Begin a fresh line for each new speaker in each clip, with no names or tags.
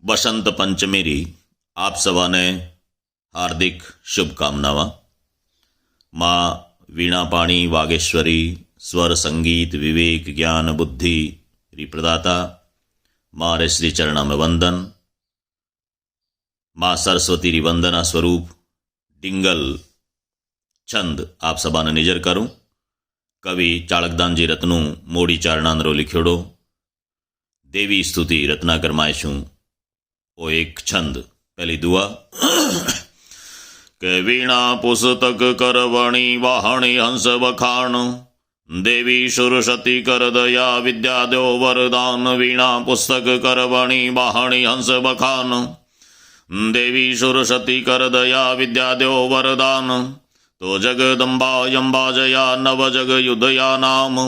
વસંત પંચમીની આપ સવાને હાર્દિક શુભકામનામાં। માં વીણાપાણી વાગેશ્વરી સ્વર સંગીત વિવેક જ્ઞાન બુદ્ધિ રી પ્રદાતા મારે શ્રી ચरणा में वंदन। माँ सरस्वती री वंदना स्वरूप डिंगल छंद आप सबाने निजर करूँ। कवि चाळकदानजी रत्नु मोड़ी चारणांदरो लिख्योड़ो देवी स्तुति रत्नाकर मायशू ओ एक छंद। पहली दुआ के वीणा पुस्तक करवणी वाहणी हंस बखाण देवी सुरसती कर दया विद्या दो वरदान। वीणा पुस्तक करवणी वाहणी हंस बखान देवी सुरसती कर दया विद्या दो वरदान। तो जगदम्बा यम्बा जया नव जग युद्धया नाम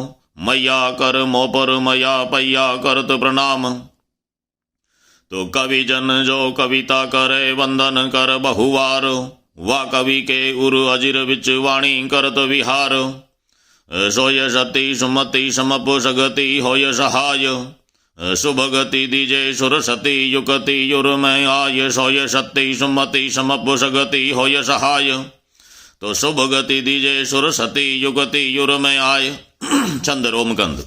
मैया कर मोपर मया पैया करत प्रणाम। तो कवि जन जो कविता करे वंदन कर बहुवार वा कवि के उर अजिर विच वाणी करत विहार। सोय सती सुमति समप सगति होय सहाय शुभगति दीजे सुरसती युगति युर में आय। सोय सती सुमति समप सगति होय सहाय तो शुभगति दीजे सुरसती युगति युर में आय। छंद रोमकंद।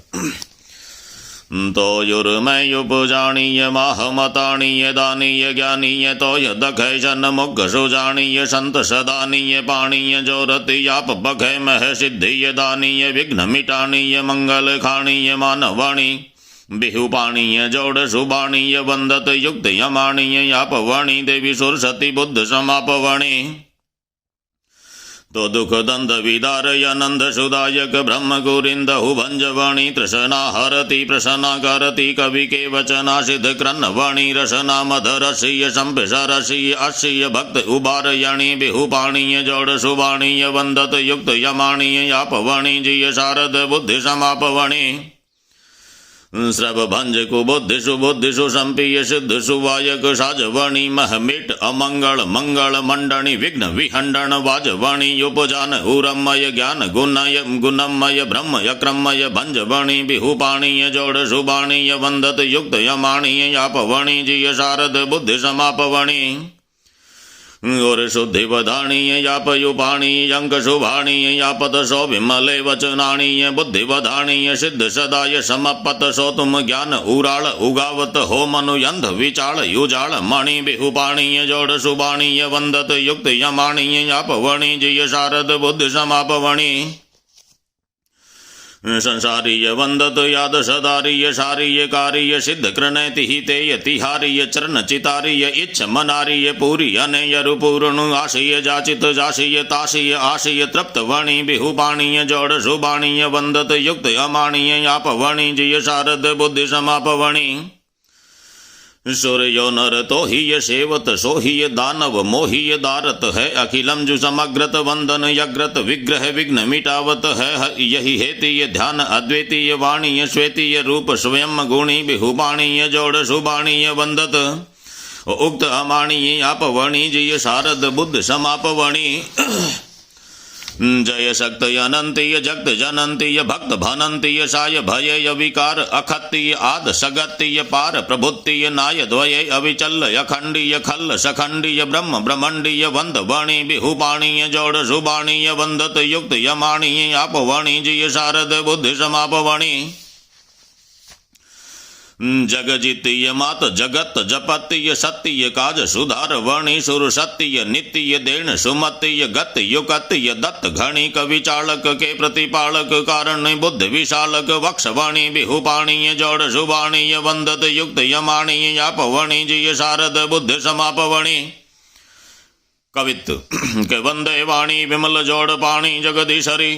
तो युर में उपजानीय माहमतानीय दानीय ज्ञानीय तो यदखय जन मुख सुजानीय संत सदानीय पानीय जोरति आप बखय मह सिद्धि दानीय विघ्न मिटानीय मंगल खानीय मानवाणी बिहुपाणीय जोड़ सुबाणीय वंदत युक्त यमाणीय आप वाणी देवी सुरसती बुद्ध समापवाणी। तो दुख दंद विदारय नंद सुदायक ब्रह्म गुरिंदहु भंजवाणी तृष्णा हरति प्रसन्ना करति कवि के वचना सिद्ध क्रन्नवाणी रसना मधरसीय संपिशरसीय असीय भक्त उबारयणी बिहुपाणीय जोड़ सुबाणीय वंदत युक्त यमाणीय आपवाणी जिय शारद बुद्धि समापवाणी। श्रव भंज कुबुद्धि सुबुद्धिषु संपीय सिद्ध सुवायक साजवाणी महमिट अमंगल मंगल मंडणी विघ्न विहंडन वाजवाणी उपजान उरमय ज्ञान गुणय गुणमय ब्रह्म यक्रमय भंजवाणी बिहुपाणीय जोड़ सुबाणीय वंदत युक्त यमाणीय आपवाणी जिय शारद बुद्धि समापवाणी। और शुद्धि वधाणीय यापयुपाणीय अंक शुभाणीय यापत सो विमले वचनाणीय बुद्धि वधाणीय सिद्ध सदाय समपत सो तुम ज्ञान उराल उगावत हो मनुयंध विचाल युजाल मणि बिहुपाणीय जोड़ सुबाणीय वंदत युक्त यमाणीय यापवणी जिय शारद बुद्धि समापवणी। संसारीय वंदत याद सदारीय शारीय कारीय सिद्ध कृणति हितेय तिहारीय चरण चितारीय इच्छ मनारीय पूरी अनेय रूपूर्ण आशीय जाचित जाशीय ताशीय आशीय तृप्त वणी बिहुपाणीय जोड़ सुबाणीय वंदत युक्त अमाणीय आपवणी जिय शारद बुद्धि समापवणी। सूर्यो नर तो ही सेवत सो ही दानव मोही दारत है अखिलम जु समग्रत वंदन यग्रत विग्रह विघ्न मिटावत है। यही हेतीय ध्यान अद्वितीय वाणीय श्वेतीय रूप स्वयं गुणी बिहुपाणीय जोड़ सुबाणीय वंदत उक्त अमाणीय आपवणी जिय शारद बुद्ध समापवणी। जय शक्त अनंतीय जगत जनंतीय भक्त भनंतीय साय भय विकार अखत्तीय आद सगत्तीय पार प्रभुत्तीय नाय द्वय अविचल अखंडीय खल्ल सखंडीय ब्रह्म ब्रह्मंडीय वंद वाणी बिहुपाणीय जोड़ सुबाणीय वंदत युक्त यमाणीय आपवाणी जिय शारद बुद्धि समापवाणी। जगजितीय मात जगत जपतीय सत्य काज सुधार वर्णी सुर सत्य नित्य देण सुमतीय गत युगतीय दत्त घणी कवि चालक के प्रतिपालक कारण बुद्ध विशालक वक्षवाणी बिहुपाणीय जोड़ सुबाणीय वंदत युक्त यमाणीय आपवणी जिय शारद बुद्धि समापवणी। कवित्व के वंदे वाणी विमल जोड़ पाणी जगदीशरी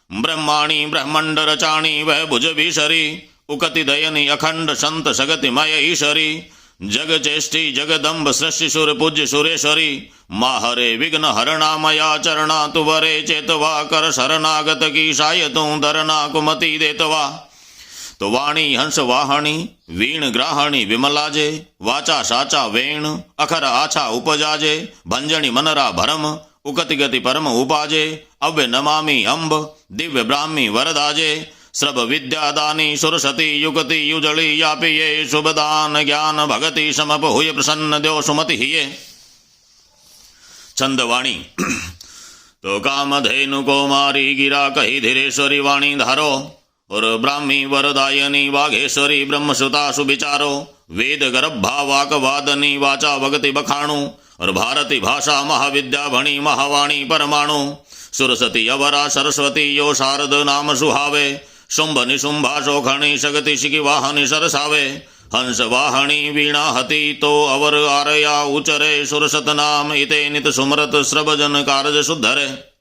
ब्रह्माणी ब्रह्मंड रचाणी वह भुज विशरी उकति दयनी अखंड संत सगतिमय ईश्वरी जग चेष्टि जगदम्ब सृष्टि सुर पूज्य सुरेश्वरी माहरे विघ्न हरणामया चरणा तुवरे चेतवा कर शरणागत की साय तू धरना कुमति देतवा। तो वाणी हंस वाहणी वीण ग्राहणी विमलाजे वाचा साचा वेण अखर आछा उपजाजे भंजनी मनरा भरम उकति गति परम उपाजे अव्य नमामि अम्ब दिव्य ब्राह्मी वरदाजे श्रभ विद्या दानी सुरसती युगति युजली यापि ये शुभदान ज्ञान भगति समपहुय प्रसन्न देव सुमति ये। छंदवाणी। तो कामधेनु कुमारी गिरा कही धीरेश्वरी वाणी धारो, और ब्राह्मी वरदायनी वाघेश्वरी ब्रह्मसुता सुविचारो। वेद गर्भा वाक वादनी वाचा भगति बखाणु, और भारती भाषा महाविद्या भणी महावाणी परमाणु। सुरसती अवरा सरस्वती यो शारद नाम सुहावे, शुंभ निशुंभा शोखणी शगति शिखि वाहनी सरसावे। हंस वाहणी वीणा हति तो अवर आरया उचरे, सुरसत नाम इते नित सुमरत श्रवजन कारज सुधरे।